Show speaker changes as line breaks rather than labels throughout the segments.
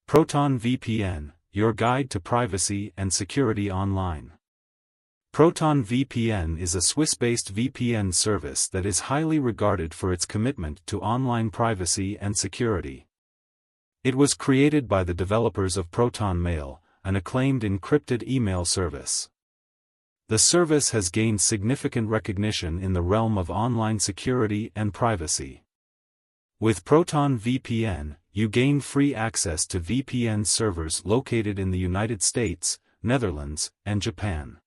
Proton VPN, your guide to privacy and security online. Proton VPN is a Swiss-based VPN service that is highly regarded for its commitment to online privacy and security. It was created by the developers of Proton Mail, an acclaimed encrypted email service. The service has gained significant recognition in the realm of online security and privacy. With Proton VPN, you gain free access to VPN servers located in the United States, Netherlands, and Japan.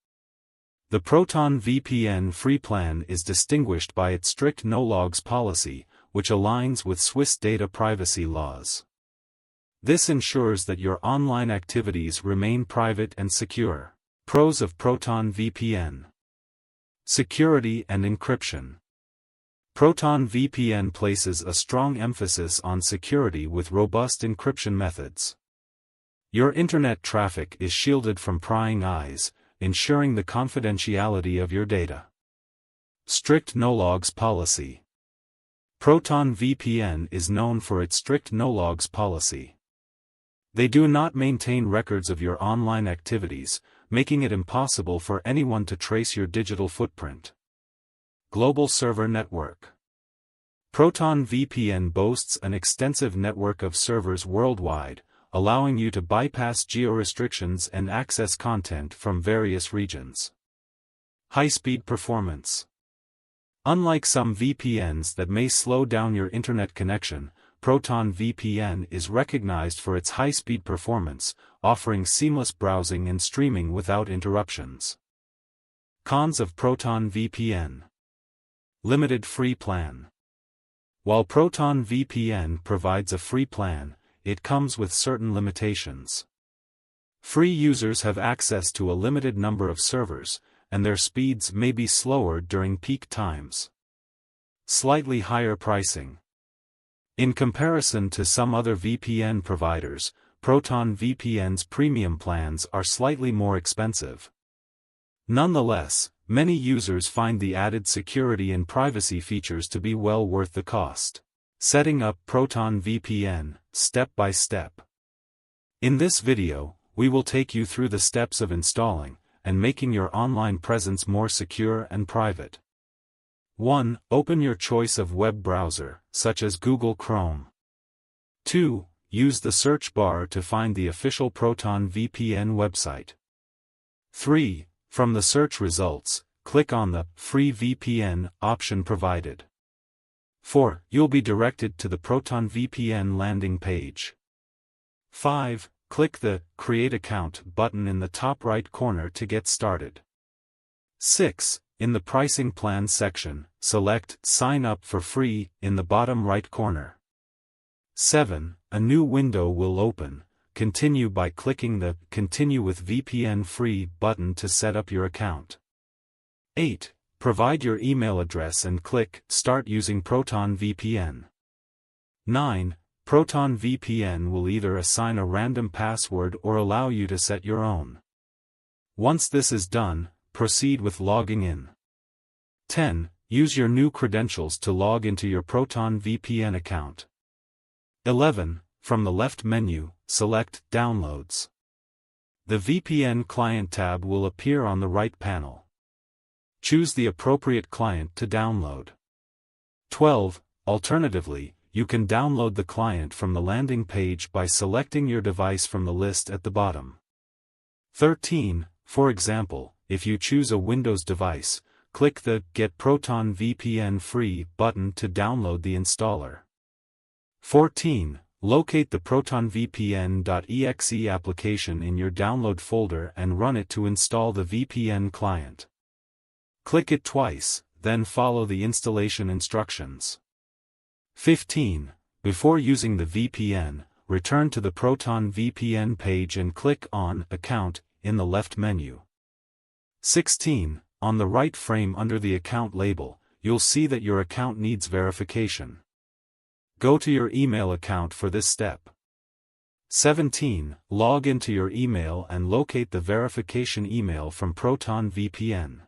The Proton VPN free plan is distinguished by its strict no-logs policy, which aligns with Swiss data privacy laws. This ensures that your online activities remain private and secure. Pros of Proton VPN: security and encryption. Proton VPN places a strong emphasis on security with robust encryption methods. Your internet traffic is shielded from prying eyes, ensuring the confidentiality of your data. Strict no-logs policy. Proton VPN is known for its strict no-logs policy. They do not maintain records of your online activities, making it impossible for anyone to trace your digital footprint. Global server network. Proton VPN boasts an extensive network of servers worldwide, allowing you to bypass geo-restrictions and access content from various regions. High-speed performance. Unlike some VPNs that may slow down your internet connection, Proton VPN is recognized for its high-speed performance, offering seamless browsing and streaming without interruptions. Cons of Proton VPN. Limited free plan. While Proton VPN provides a free plan, it comes with certain limitations. Free users have access to a limited number of servers, and their speeds may be slower during peak times. Slightly higher pricing. In comparison to some other VPN providers, Proton VPN's premium plans are slightly more expensive. Nonetheless, many users find the added security and privacy features to be well worth the cost. Setting up Proton VPN, step by step. In this video, we will take you through the steps of installing and making your online presence more secure and private. 1. Open your choice of web browser, such as Google Chrome. 2. Use the search bar to find the official Proton VPN website. 3. From the search results, click on the Free VPN option provided. 4. You'll be directed to the Proton VPN landing page. 5. Click the Create Account button in the top right corner to get started. 6. In the Pricing Plan section, select Sign Up for Free in the bottom right corner. 7. A new window will open. Continue by clicking the Continue with VPN Free button to set up your account. 8. Provide your email address and click Start using Proton VPN. 9. Proton VPN will either assign a random password or allow you to set your own. Once this is done, proceed with logging in. 10. Use your new credentials to log into your Proton VPN account. 11. From the left menu, select Downloads. The VPN Client tab will appear on the right panel. Choose the appropriate client to download. 12. Alternatively, you can download the client from the landing page by selecting your device from the list at the bottom. 13. For example, if you choose a Windows device, click the Get Proton VPN Free button to download the installer. 14. Locate the protonvpn.exe application in your download folder and run it to install the VPN client. Click it twice, then follow the installation instructions. 15. Before using the VPN, return to the Proton VPN page and click on Account in the left menu. 16. On the right frame under the account label, you'll see that your account needs verification. Go to your email account for this step. 17. Log into your email and locate the verification email from Proton VPN.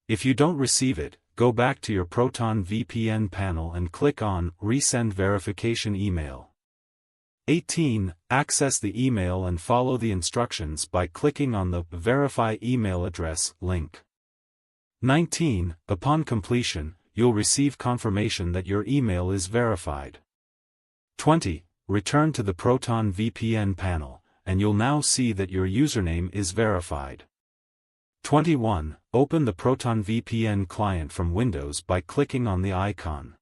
If you don't receive it, go back to your Proton VPN panel and click on Resend Verification Email. 18. Access the email and follow the instructions by clicking on the Verify Email Address link. 19. Upon completion, you'll receive confirmation that your email is verified. 20. Return to the Proton VPN panel, and you'll now see that your username is verified. 21. Open the Proton VPN client from Windows by clicking on the icon.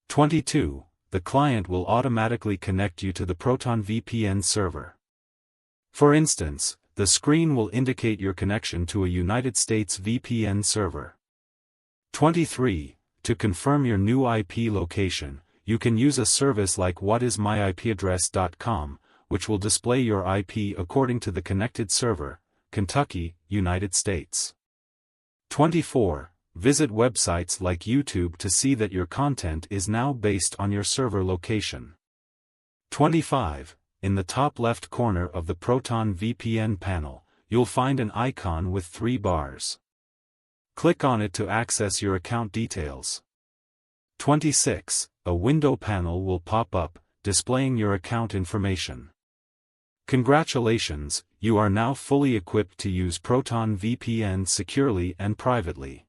22. The client will automatically connect you to the Proton VPN server. For instance, the screen will indicate your connection to a United States VPN server. 23. To confirm your new IP location, you can use a service like whatismyipaddress.com, which will display your IP according to the connected server, Kentucky, United States. 24. Visit websites like YouTube to see that your content is now based on your server location. 25. In the top left corner of the Proton VPN panel, you'll find an icon with 3 bars. Click on it to access your account details. 26. A window panel will pop up, displaying your account information. Congratulations, you are now fully equipped to use Proton VPN securely and privately.